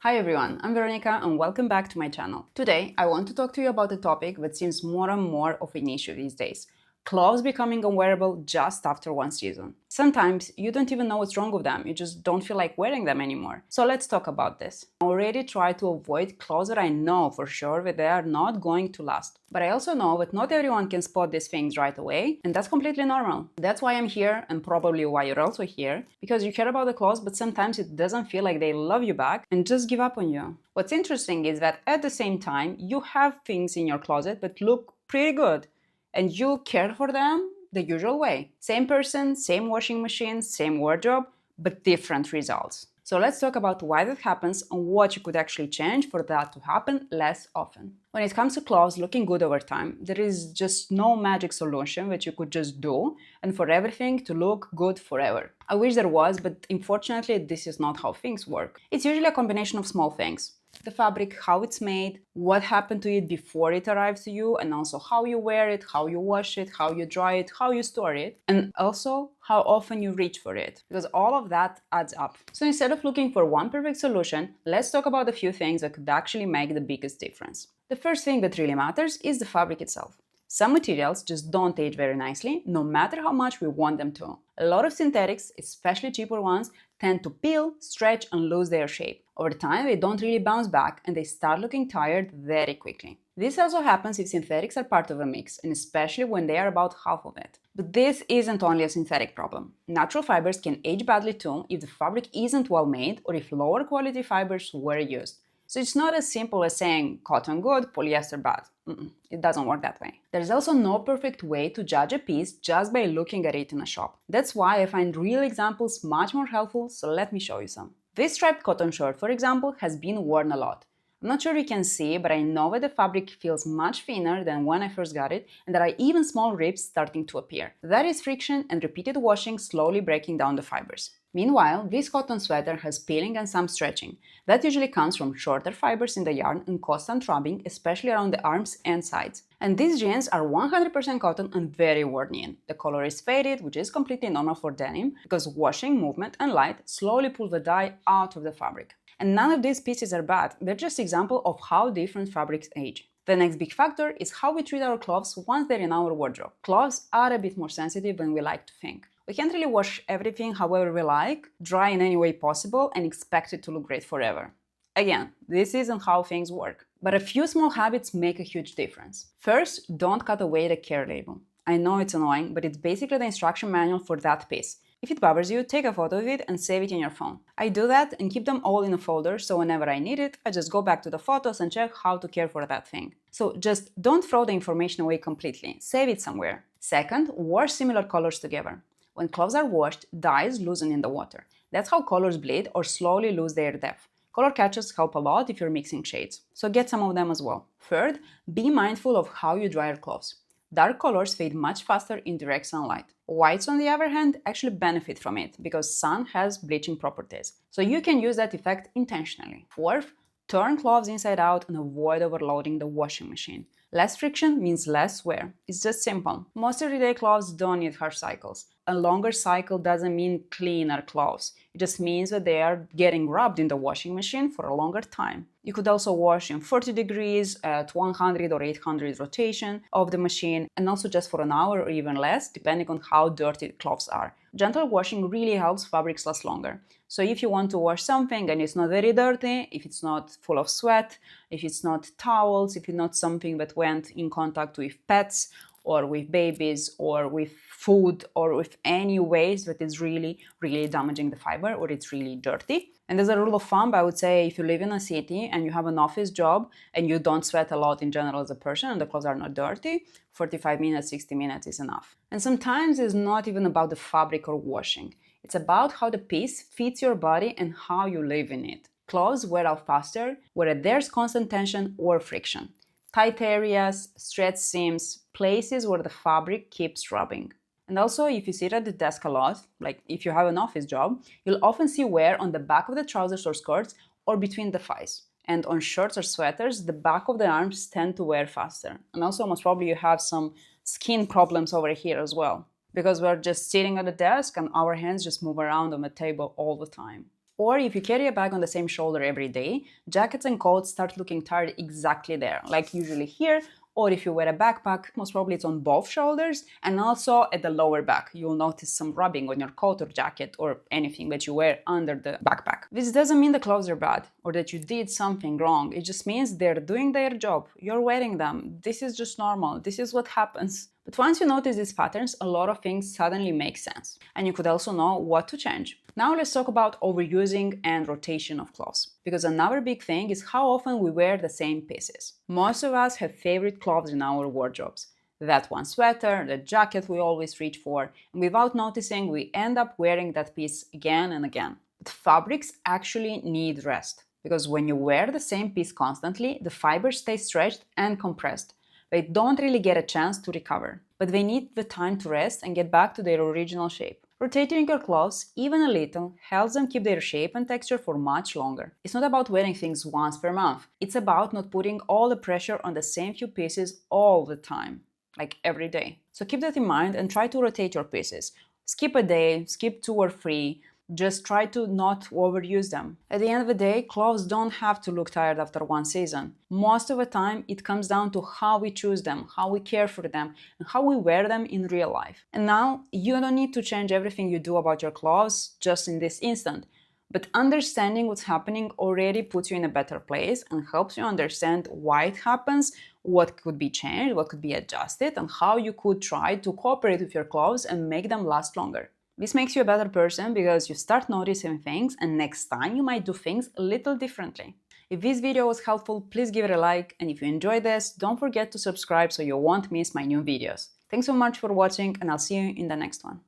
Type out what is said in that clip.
Hi everyone, I'm Veronica and welcome back to my channel. Today, I want to talk to you about a topic that seems more and more of an issue these days. Clothes becoming unwearable just after one season. Sometimes you don't even know what's wrong with them, you just don't feel like wearing them anymore. So let's talk about this. I already try to avoid clothes that I know for sure that they are not going to last. But I also know that not everyone can spot these things right away, and that's completely normal. That's why I'm here, and probably why you're also here, because you care about the clothes, but sometimes it doesn't feel like they love you back and just give up on you. What's interesting is that at the same time, you have things in your closet that look pretty good, and you care for them the usual way. Same person, same washing machine, same wardrobe, but different results. So let's talk about why that happens and what you could actually change for that to happen less often. When it comes to clothes looking good over time, there is just no magic solution that you could just do and for everything to look good forever. I wish there was, but unfortunately this is not how things work. It's usually a combination of small things. The fabric, how it's made, what happened to it before it arrives to you, and also how you wear it, how you wash it, how you dry it, how you store it, and also how often you reach for it, because all of that adds up. So instead of looking for one perfect solution, let's talk about a few things that could actually make the biggest difference. The first thing that really matters is the fabric itself. Some materials just don't age very nicely, no matter how much we want them to. A lot of synthetics, especially cheaper ones, tend to peel, stretch, and lose their shape. Over time, they don't really bounce back and they start looking tired very quickly. This also happens if synthetics are part of a mix, and especially when they are about half of it. But this isn't only a synthetic problem. Natural fibers can age badly too if the fabric isn't well made or if lower quality fibers were used. So it's not as simple as saying cotton good, polyester bad. It doesn't work that way. There's also no perfect way to judge a piece just by looking at it in a shop. That's why I find real examples much more helpful, so let me show you some. This striped cotton shirt, for example, has been worn a lot. I'm not sure you can see, but I know that the fabric feels much thinner than when I first got it, and there are even small rips starting to appear. That is friction and repeated washing slowly breaking down the fibers. Meanwhile, this cotton sweater has peeling and some stretching. That usually comes from shorter fibers in the yarn and constant rubbing, especially around the arms and sides. And these jeans are 100% cotton and very worn in. The color is faded, which is completely normal for denim, because washing, movement, and light slowly pull the dye out of the fabric. And none of these pieces are bad, they're just examples of how different fabrics age. The next big factor is how we treat our clothes once they're in our wardrobe. Clothes are a bit more sensitive than we like to think. We can't really wash everything however we like, dry in any way possible, and expect it to look great forever. Again, this isn't how things work. But a few small habits make a huge difference. First, don't cut away the care label. I know it's annoying, but it's basically the instruction manual for that piece. If it bothers you, take a photo of it and save it in your phone. I do that and keep them all in a folder, so whenever I need it, I just go back to the photos and check how to care for that thing. So just don't throw the information away completely, save it somewhere. Second, wash similar colors together. When clothes are washed, dyes loosen in the water. That's how colors bleed or slowly lose their depth. Color catchers help a lot if you're mixing shades, so get some of them as well. Third, be mindful of how you dry your clothes. Dark colors fade much faster in direct sunlight. Whites, on the other hand, actually benefit from it because sun has bleaching properties, so you can use that effect intentionally. Fourth, turn clothes inside out and avoid overloading the washing machine. Less friction means less wear. It's just simple. Most everyday clothes don't need harsh cycles. A longer cycle doesn't mean cleaner clothes. It just means that they are getting rubbed in the washing machine for a longer time. You could also wash in 40 degrees at 100 or 800 rotation of the machine, and also just for an hour or even less, depending on how dirty clothes are. Gentle washing really helps fabrics last longer. So if you want to wash something and it's not very dirty, if it's not full of sweat, if it's not towels, if it's not something that went in contact with pets or with babies or with food or with any waste that is really damaging the fiber or it's really dirty. And as a rule of thumb, I would say if you live in a city and you have an office job and you don't sweat a lot in general as a person and the clothes are not dirty, 45 minutes, 60 minutes is enough. And sometimes it's not even about the fabric or washing. It's about how the piece fits your body and how you live in it. Clothes wear out faster, whether there's constant tension or friction. Tight areas, stretched seams, places where the fabric keeps rubbing. And also, if you sit at the desk a lot, like if you have an office job, you'll often see wear on the back of the trousers or skirts or between the thighs. And on shirts or sweaters, the back of the arms tend to wear faster. And also, most probably you have some skin problems over here as well, because we're just sitting at the desk and our hands just move around on the table all the time. Or if you carry a bag on the same shoulder every day, jackets and coats start looking tired exactly there, like usually here, or if you wear a backpack, most probably it's on both shoulders and also at the lower back. You'll notice some rubbing on your coat or jacket or anything that you wear under the backpack. This doesn't mean the clothes are bad or that you did something wrong. It just means they're doing their job. You're wearing them. This is just normal. This is what happens. But once you notice these patterns, a lot of things suddenly make sense. And you could also know what to change. Now let's talk about overusing and rotation of clothes. Because another big thing is how often we wear the same pieces. Most of us have favorite clothes in our wardrobes. That one sweater, the jacket we always reach for, and without noticing, we end up wearing that piece again and again. But fabrics actually need rest. Because when you wear the same piece constantly, the fibers stay stretched and compressed. They don't really get a chance to recover, but they need the time to rest and get back to their original shape. Rotating your clothes, even a little, helps them keep their shape and texture for much longer. It's not about wearing things once per month. It's about not putting all the pressure on the same few pieces all the time, like every day. So keep that in mind and try to rotate your pieces. Skip a day, skip 2 or 3. Just try to not overuse them. At the end of the day, clothes don't have to look tired after one season. Most of the time, it comes down to how we choose them, how we care for them, and how we wear them in real life. And now, you don't need to change everything you do about your clothes just in this instant. But understanding what's happening already puts you in a better place and helps you understand why it happens, what could be changed, what could be adjusted, and how you could try to cooperate with your clothes and make them last longer. This makes you a better person because you start noticing things and next time you might do things a little differently. If this video was helpful, please give it a like, and if you enjoyed this, don't forget to subscribe so you won't miss my new videos. Thanks so much for watching and I'll see you in the next one.